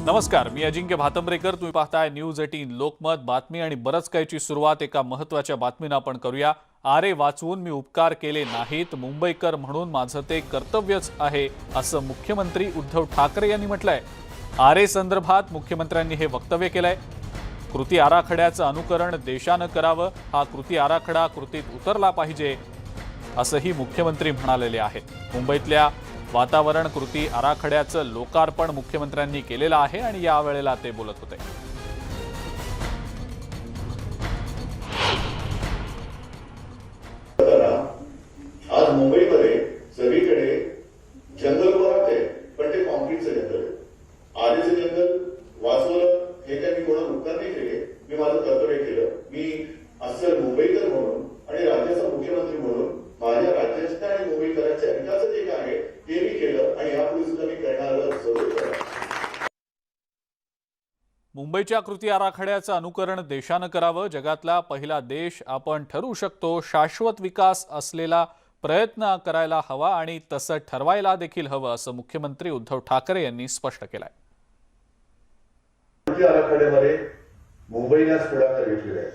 नमस्कार, मी अजिंक्य भातंब्रेकर. तुम्ही पाहताय न्यूज 18 लोकमत. बातमी आणि बरंच काहीची सुरुवात एका महत्त्वाच्या बातमीने आपण करूया. आरे वाचवून मी उपकार केले नाहीत, मुंबईकर म्हणून माझं ते कर्तव्यच आहे, असं मुख्यमंत्री उद्धव ठाकरे यांनी म्हटलंय. आरे संदर्भात मुख्यमंत्र्यांनी हे वक्तव्य केलंय. कृती आराखड्याचं अनुकरण देशानं करावं, हा कृती आराखडा कृतीत उतरला पाहिजे, असंही मुख्यमंत्री म्हणालेले आहेत. मुंबईतल्या वातावरण कृती आराखड्याचं लोकार्पण मुख्यमंत्र्यांनी केलेलं आहे आणि यावेळेला ते बोलत होते. आज मुंबईमध्ये सगळीकडे जंगल उभं आहे, पण ते कॉन्क्रीटचं जंगल आहे. आधीचं जंगल वाचवलं हे काय मी कोणाला उपकार नाही केले, मी माझं कर्तव्य केलं. मी असं मुंबईकर म्हणून आणि राज्याचा मुख्यमंत्री म्हणून माझ्या राज्याच्या आणि मुंबईकरांच्या विकासाचं जे काय आहे ते मी केलं आणि यापुढे सुद्धा मी करणार. मुंबईच्या कृती आराखड्याचं अनुकरण देशानं करावं. जगातला पहिला देश आपण ठरू शकतो. शाश्वत विकास असलेला प्रयत्न करायला हवा आणि तसं ठरवायला देखील हवं, असं मुख्यमंत्री उद्धव ठाकरे यांनी स्पष्ट केलंय. कृती आराखड्यामध्ये मुंबईलाच पुढाकार घेतलेला आहे.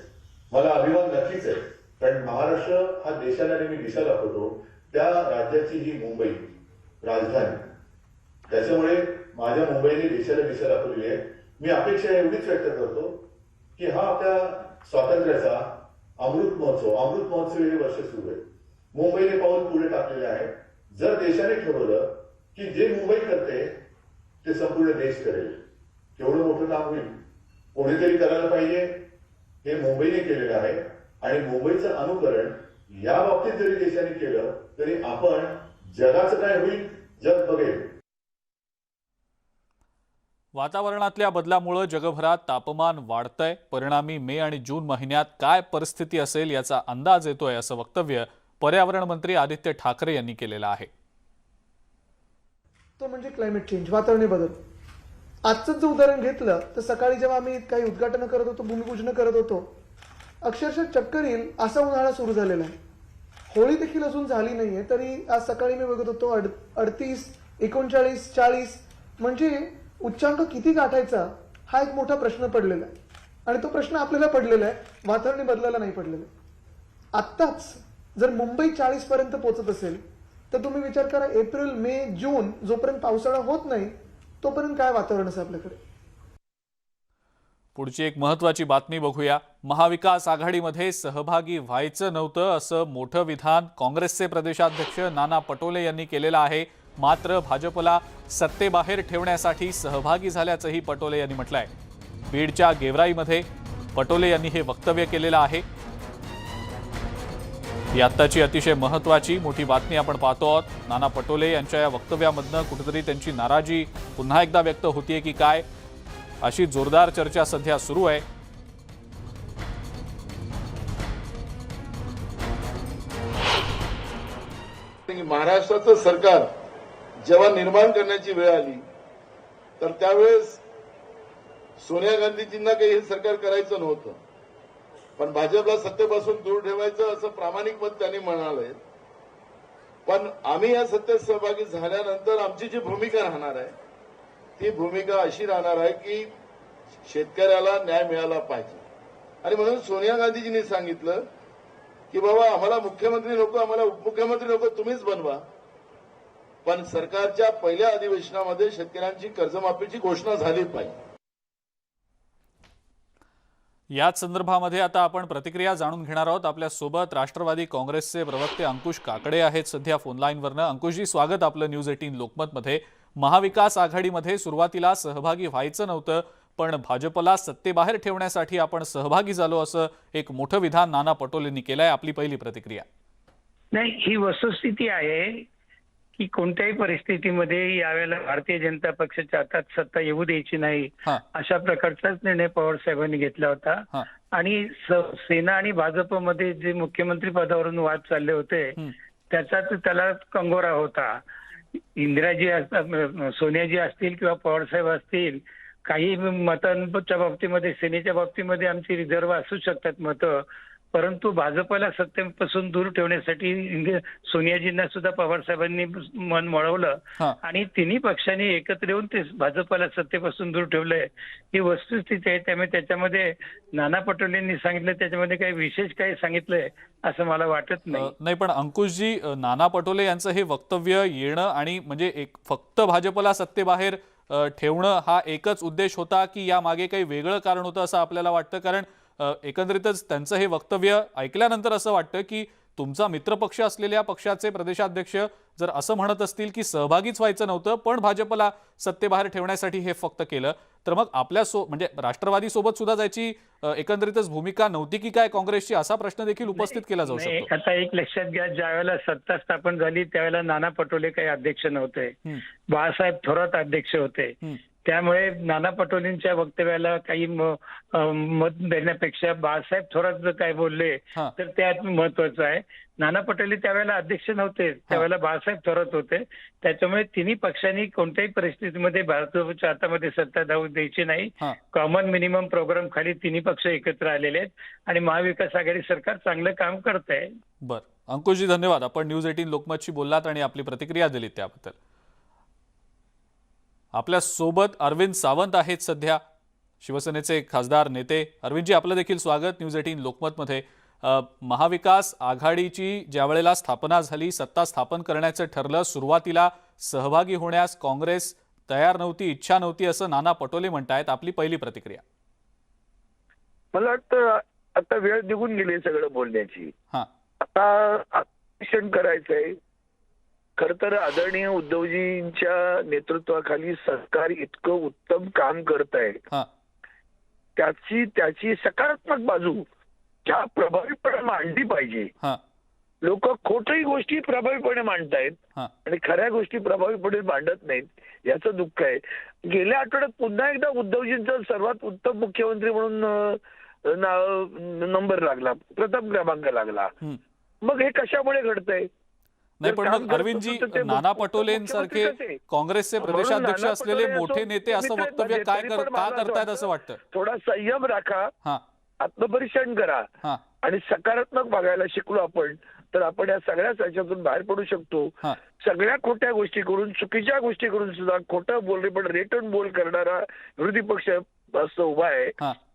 मला अभिमान नक्कीच आहे, कारण महाराष्ट्र हा देशाला नेहमी दिशा दाखवतो. त्या राज्याची ही मुंबई राजधानी, त्याच्यामुळे माझ्या मुंबईने देशाला दिशा दाखवलेली आहे. मी अपेक्षा एवढीच व्यक्त करतो की हा आपल्या स्वातंत्र्याचा अमृत महोत्सव हे वर्ष सुरू आहे. मुंबईने पाऊल पुढे टाकलेले आहे. जर देशाने ठरवलं की जे मुंबई करते ते संपूर्ण देश करेल, केवढं मोठं काम होईल. कोणीतरी करायला पाहिजे, हे मुंबईने केलेलं आहे आणि मुंबईचं अनुकरण या बाबतीत जरी देशाने केलं तरी आपण जगाचं काय होईल जग बघेल. वातावरणातल्या बदलामुळे जगभरात तापमान वाढतंय. परिणामी मे आणि जून महिन्यात काय परिस्थिती असेल याचा अंदाज येतोय, असं वक्तव्य पर्यावरण मंत्री आदित्य ठाकरे यांनी केलेलं आहे. तो म्हणजे क्लायमेट चेंज, वातावरणीय बदल. आजचं जर उदाहरण घेतलं तर सकाळी जेव्हा आम्ही काही उद्घाटन करत होतो, भूमिपूजन करत होतो, अक्षरशः चक्कर येईल असा उन्हाळा सुरू झालेला आहे. होळी देखील अजून झाली नाहीये तरी आज सकाळी मी बघत होतो 38, 39, 40 म्हणजे उच्चांक किती गाठायचा हा एक मोठा प्रश्न पडलेला आहे. आणि तो प्रश्न आपल्याला पडलेला आहे, वातावरण बदलायला नाही पडलेला आहे. आत्ताच जर मुंबई 40 पर्यंत पोहोचत असेल तर तुम्ही विचार करा, एप्रिल, मे, जून जोपर्यंत पावसाळा होत नाही तोपर्यंत काय वातावरण असेल आपल्याकडे. पुढची एक महत्त्वाची बातमी बघूया. महाविकास आघाडीमध्ये सहभागी व्हायचं नव्हतं, असं मोठं विधान काँग्रेसचे प्रदेशाध्यक्ष नाना पटोले यांनी केलेलं आहे. मात्र भाजपला सत्तेबाहेर ठेवण्यासाठी सहभागी झाल्याचंही पटोले यांनी म्हटलंय. बीडच्या गेवराईमध्ये पटोले यांनी हे वक्तव्य केलेलं आहे. ही आत्ताची अतिशय महत्त्वाची मोठी बातमी आपण पाहतो आहोत. नाना पटोले यांच्या या वक्तव्यामधनं कुठेतरी त्यांची नाराजी पुन्हा एकदा व्यक्त होतीये की काय, अशी जोरदार चर्चा सध्या सुरू आहे. महाराष्ट्राचं सरकार जेव्हा निर्माण करण्याची वेळ आली तर त्यावेळेस सोनिया गांधीजींना काही हे सरकार करायचं नव्हतं, पण भाजपला सत्तेपासून दूर ठेवायचं असं प्रामाणिक मत त्यांनी म्हणाले. पण आम्ही या सत्तेत सहभागी झाल्यानंतर आमची जी भूमिका राहणार आहे ती भूमिका अशी राहणार आहे की शेतकऱ्याला न्याय मिळाला पाहिजे. आणि म्हणून सोनिया गांधीजींनी सांगितलं की बाबा आम्हाला मुख्यमंत्री नको, आम्हाला उपमुख्यमंत्री नको, तुम्हीच बनवा, पण सरकारच्या पहिल्या अधिवेशनामध्ये शेतकऱ्यांची कर्जमाफीची घोषणा झाली पाहिजे. याच संदर्भामध्ये आता आपण प्रतिक्रिया जाणून घेणार आहोत. आपल्या सोबत राष्ट्रवादी काँग्रेसचे प्रवक्ते अंकुश काकडे आहेत सध्या फोन लाईनवरनं. अंकुशजी, स्वागत आपलं न्यूज 18 लोकमतमध्ये. महाविकास आघाडीमध्ये सुरुवातीला सहभागी व्हायचं नव्हतं, पण भाजपला सत्तेबाहेर ठेवण्यासाठी आपण सहभागी झालो, असं एक मोठं विधान नाना पटोलेंनी केलंय. आपली पहिली प्रतिक्रिया. नाही, ही वस्तुस्थिती आहे की कोणत्याही परिस्थितीमध्ये यावेळेला भारतीय जनता पक्षाच्या हातात सत्ता येऊ द्यायची नाही, अशा प्रकारचाच निर्णय पवार साहेबांनी घेतला होता. आणि सेना आणि भाजपमध्ये जे मुख्यमंत्री पदावरून वाद चालले होते त्याचाच त्याला कंगोरा होता. इंदिराजी सोनियाजी असतील किंवा पवार साहेब असतील, काही मतांच्या बाबतीमध्ये सेनेच्या बाबतीमध्ये आमची रिझर्व्ह असू शकतात मतं, परंतु भाजपला सत्तेपासून दूर ठेवण्यासाठी सोनियाजींना सुद्धा पवार साहेबांनी मन वळवलं हा. आणि तिन्ही पक्षांनी एकत्र येऊन ते भाजपला सत्तेपासून दूर ठेवलंय ही वस्तुस्थिती आहे. त्यामुळे त्याच्यामध्ये नाना पटोलेंनी सांगितलं त्याच्यामध्ये काही विशेष काही सांगितलंय असं मला वाटत नाही. नाही, पण अंकुशजी, नाना पटोले यांचं हे वक्तव्य येणं आणि म्हणजे एक फक्त भाजपला सत्तेबाहेर ठेवणं हा एकच उद्देश होता की या मागे काही वेगळं कारण होतं असं आपल्याला वाटतं? कारण एकंदरीतच त्यांचं हे वक्तव्य ऐकल्यानंतर असं वाटतं की तुमचा मित्रपक्ष असलेल्या पक्षाचे प्रदेशाध्यक्ष जर असं म्हणत असतील की सहभागीच व्हायचं नव्हतं पण भाजपला सत्तेबाहेर ठेवण्यासाठी हे फक्त केलं, तर मग आपल्या म्हणजे राष्ट्रवादी सोबत सुद्धा जायची एकंदरीतच भूमिका नव्हती की काय काँग्रेसची, असा प्रश्न देखील उपस्थित केला जाऊ नाही, शकतो. आता एक लक्षात घ्या, ज्या वेळेला सत्ता स्थापन झाली त्यावेळेला नाना पटोले काही अध्यक्ष नव्हते, बाळासाहेब थोरात अध्यक्ष होते. त्यामुळे नाना पटोलेंच्या वक्तव्याला काही मत देण्यापेक्षा बाळासाहेब थोरात जर काय बोलले तर त्यात महत्वाचं आहे. नाना पटोले त्यावेळेला अध्यक्ष नव्हते, त्यावेळेला बाळासाहेब थोरात होते. त्याच्यामुळे तिन्ही पक्षांनी कोणत्याही परिस्थितीमध्ये भारताच्या हातामध्ये सत्ता जाऊ द्यायची नाही. कॉमन मिनिमम प्रोग्राम खाली तिन्ही पक्ष एकत्र आलेले आहेत आणि महाविकास आघाडी सरकार चांगलं काम करत आहे. बरं, अंकुशजी धन्यवाद. आपण न्यूज 18 लोकमतशी बोललात आणि आपली प्रतिक्रिया दिलीत त्याबद्दल. आपल्या सोबत अरविंद सावंत आहेत सध्या, शिवसेनेचे खासदार नेते. अरविंदजी, आपलं देखील स्वागत न्यूज 18 लोकमतमध्ये. महाविकास आघाडीची ज्या वेळेला स्थापना झाली, सत्ता स्थापन करण्याचं ठरलं, सुरुवातीला सहभागी होण्यास काँग्रेस तयार नव्हती, इच्छा नव्हती असं नाना पटोले म्हणतायत. आपली पहिली प्रतिक्रिया? मला वाटतं आता वेळ निघून गेली सगळं बोलण्याची. आता आकर्षण करायचंय. खर तर आदरणीय उद्धवजींच्या नेतृत्वाखाली सरकार इतकं उत्तम काम करत आहे, त्याची सकारात्मक बाजू ज्या प्रभावीपणे मांडली पाहिजे. लोक खोटही गोष्टी प्रभावीपणे मांडतायत आणि खऱ्या गोष्टी प्रभावीपणे मांडत नाहीत, याचं दुःख आहे. गेल्या आठवड्यात पुन्हा एकदा उद्धवजींचा सर्वात उत्तम मुख्यमंत्री म्हणून नंबर लागला, प्रथम क्रमांक लागला. मग हे कशामुळे घडतंय? नाही, पण मग अरविंदजी, नाना पटोलेंसारखे काँग्रेसचे प्रदेशाध्यक्ष असलेले मोठे नेते असं वक्तव्य का करतायत असं वाटतं? थोडा संयम राखा, आत्मपरीक्षण करा आणि सकारात्मक बघायला शिकलो आपण तर आपण या सगळ्या याच्यातून बाहेर पडू शकतो. सगळ्या खोट्या गोष्टी करून, चुकीच्या गोष्टी करून सुद्धा खोटं बोलणे पण रेटून बोल करणारा विरोधी पक्ष असं उभा आहे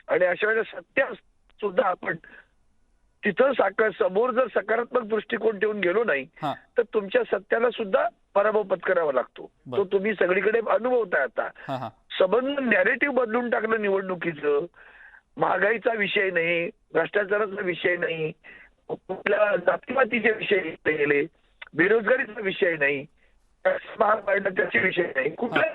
आणि अशा वेळेला सत्य सुद्धा आपण तिथं समोर जर सकारात्मक दृष्टिकोन ठेवून गेलो नाही तर तुमच्या सत्याला सुद्धा पराभव पत्करावा लागतो. तो तुम्ही सगळीकडे अनुभवताय आता. संबंध नॅरेटिव्ह बदलून टाकलं निवडणुकीचं. महागाईचा विषय नाही, भ्रष्टाचाराचा विषय नाही, कुठल्या जातीपातीचे विषय गेले, बेरोजगारीचा विषय नाही, महाग वाढला त्याचे विषय नाही, कुठलाही.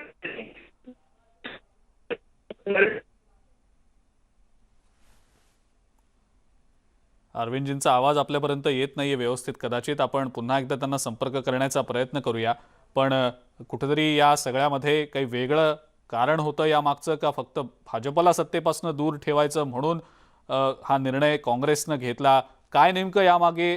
अरविंदजींचा आवाज आपल्यापर्यंत येत नाहीये व्यवस्थित. कदाचित आपण पुन्हा एकदा त्यांना संपर्क करण्याचा प्रयत्न करूया. पण कुठेतरी या सगळ्यामध्ये काही वेगळं कारण होतं या मागचं, का फक्त भाजपला सत्तेपासून दूर ठेवायचं म्हणून हा निर्णय काँग्रेसनं घेतला? काय नेमकं यामागे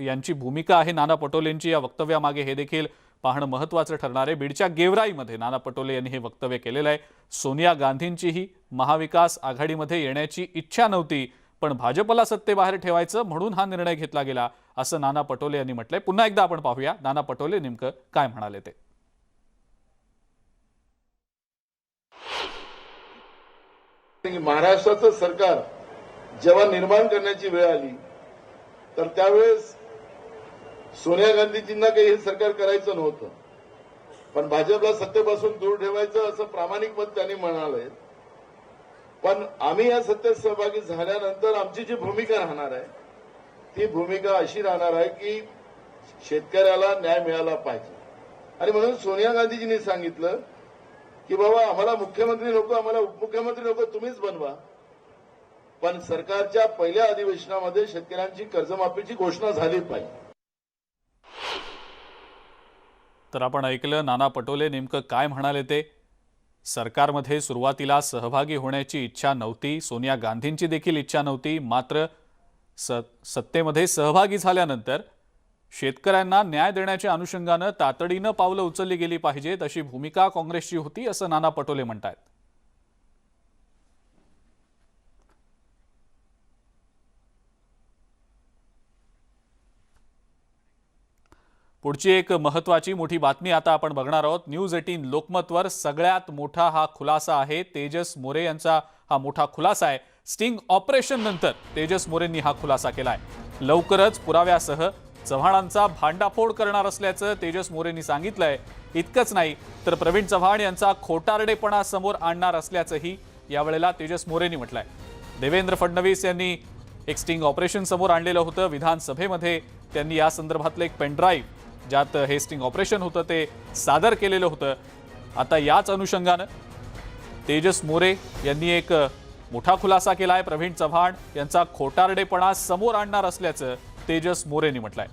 यांची भूमिका आहे नाना पटोलेंची या वक्तव्यामागे, हे देखील पाहणं महत्त्वाचं ठरणार आहे. बीडच्या गेवराईमध्ये नाना पटोले यांनी हे वक्तव्य केलेलं आहे. सोनिया गांधींचीही महाविकास आघाडीमध्ये येण्याची इच्छा नव्हती, पण भाजपला सत्तेबाहेर ठेवायचं म्हणून हा निर्णय घेतला गेला असं नाना पटोले यांनी म्हटलंय. पुन्हा एकदा आपण पाहूया नाना पटोले नेमकं काय म्हणाले ते. महाराष्ट्राचं सरकार जेव्हा निर्माण करण्याची वेळ आली तर त्यावेळेस सोनिया गांधीजींना काही हे सरकार करायचं नव्हतं, पण भाजपला सत्तेपासून दूर ठेवायचं असं प्रामाणिक मत त्यांनी म्हणालंय. पण आम्ही या सत्तेत सहभागी झाल्यानंतर आमची जी भूमिका राहणार आहे ती भूमिका अशी राहणार आहे की शेतकऱ्याला न्याय मिळाला पाहिजे. आणि म्हणून सोनिया गांधीजींनी सांगितलं की बाबा आम्हाला मुख्यमंत्री नको, आम्हाला उपमुख्यमंत्री नको, तुम्हीच बनवा, पण सरकारच्या पहिल्या अधिवेशनामध्ये शेतकऱ्यांची कर्जमाफीची घोषणा झाली पाहिजे. तर आपण ऐकलं नाना पटोले नेमकं काय म्हणाले ते. सरकारमध्ये सुरुवातीला सहभागी होण्याची इच्छा नव्हती, सोनिया गांधींची देखील इच्छा नव्हती, मात्र सत्तेमध्ये सहभागी झाल्यानंतर शेतकऱ्यांना न्याय देण्याच्या अनुषंगानं तातडीनं पावलं उचलली गेली पाहिजेत अशी भूमिका काँग्रेसची होती असं नाना पटोले म्हणतायत. पुढची एक महत्वाची मोठी बातमी आता आपण बघणार आहोत. न्यूज 18 लोकमतवर सगळ्यात मोठा हा खुलासा आहे. तेजस मोरे यांचा हा मोठा खुलासा आहे. स्टिंग ऑपरेशन नंतर तेजस मोरेंनी हा खुलासा केलाय. लवकरच पुराव्यासह चव्हाणांचा भांडाफोड करणार असल्याचं तेजस मोरेंनी सांगितलंय. इतकंच नाही तर प्रवीण चव्हाण यांचा खोटारडेपणा समोर आणणार असल्याचंही यावेळेला तेजस मोरेंनी म्हटलंय. देवेंद्र फडणवीस यांनी एक स्टिंग ऑपरेशन समोर आणलेलं होतं. विधानसभेमध्ये त्यांनी या संदर्भातलं एक पेनड्राईव्ह ज्यात हे स्टिंग ऑपरेशन होतं ते सादर केलेलं होतं. आता याच अनुषंगानं तेजस मोरे यांनी एक मोठा खुलासा केलाय. प्रवीण चव्हाण यांचा खोटारडेपणा समोर आणणार असल्याचं तेजस मोरेंनी म्हटलंय.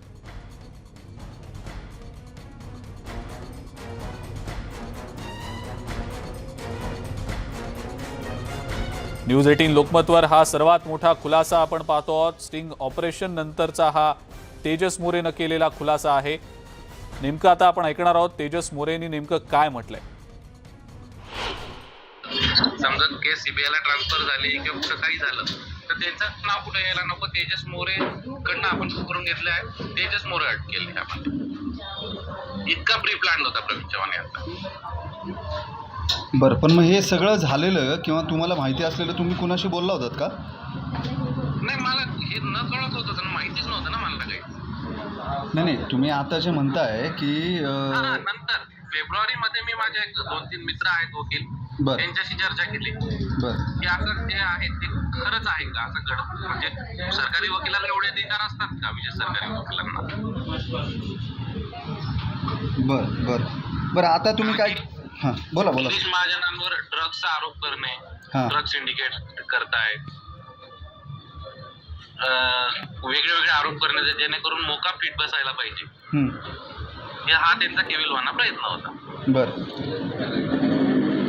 न्यूज 18 लोकमतवर हा सर्वात मोठा खुलासा आपण पाहतो आहोत. स्टिंग ऑपरेशन नंतरचा हा तेजस मोरेनं केलेला खुलासा आहे. नेमकं आता आपण ऐकणार आहोत तेजस मोरेंनी नेमकं काय म्हटलंय. समजा केस सीबीआयला ट्रान्सफर झाली किंवा कुठं काही झालं तर त्यांचं नाव कुठं यायला नको. तेजस मोरे कडनं आपण करून घेतलं आहे. तेजस मोरे अटकेल ह्यामध्ये. इतका प्री प्लॅन होता प्रवीण चव्हाण यांचा. बरं, पण मग हे सगळं झालेलं किंवा तुम्हाला माहिती असलेलं तुम्ही कुणाशी बोलला होतात का? नाही, मला हे न कळत होतं, माहितीच नव्हतं ना मला काही. नाही, तुम्ही आता जे म्हणताय की नंतर फेब्रुवारीमध्ये मी माझे 2-3 मित्र आहेत वकील, बरं त्यांच्याशी चर्चा केली बरं की असं जे आहे ते खरंच आहे का, असं म्हणजे सरकारी वकिलाला एवढे अधिकार असतात का विशेष सरकारी वकिलांना. बरं बरं बरं आता तुम्ही काय हां बोला बोला. गिरीश महाजनांवर ड्रग्सचा आरोप करणे, ड्रग सिंडिकेट करतायत, वेगळे आरोप करण्याचे जेणेकरून मोका फिट बसायला पाहिजे, हा त्यांचा केविलवाना प्रयत्न होता. बरं,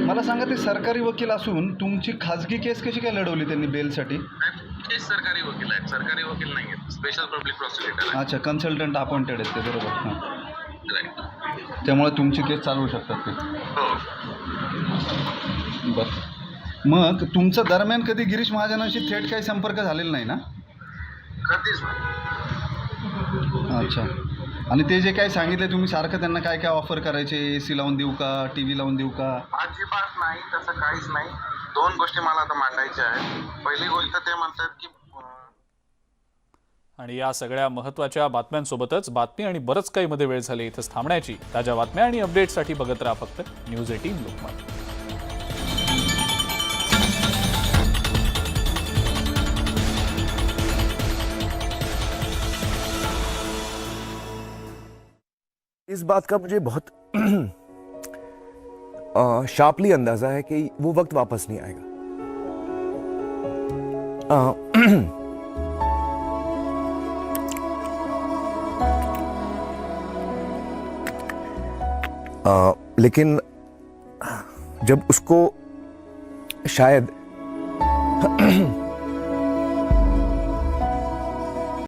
मला सांगा ते सरकारी वकील असून तुमची खाजगी केस कशी काय लढवली त्यांनी बेलसाठी? ते सरकारी वकील आहेत, सरकारी वकील नाही आहेत, स्पेशल पब्लिक प्रॉसिक्युटर. अच्छा, कन्सल्टंट अपॉइंटेड आहेत ते, बरोबर. हां, त्यामुळे तुमची केस चालवू शकतात ते. हो. बरं, मग तुमचा दरम्यान कधी गिरीश महाजनांशी थेट काही संपर्क झालेला नाही ना? कधीच नाही. अच्छा, आणि ते जे काही सांगितले तुम्ही सारखं त्यांना काय काय ऑफर करायचे, AC लावून देऊ का, TV लावून देऊ का? अजिबात नाही, तसं काहीच नाही. 2 गोष्टी मला आता मांडायच्या आहेत. पहिली गोष्ट ते म्हणतात की आणि या सगळ्या महत्त्वाच्या बातम्यांसोबतच बातमी आणि बरंच काही मध्ये वेळ झाली इथंच थांबण्याची. ताज्या बातम्या आणि अपडेट्ससाठी बघत राहा फक्त न्यूज 18 लोकमत. इस बात का मुझे बहुत शार्पली अंदाजा है कि वो वक्त वापस नहीं आएगा. लेकिन जब उसको शायद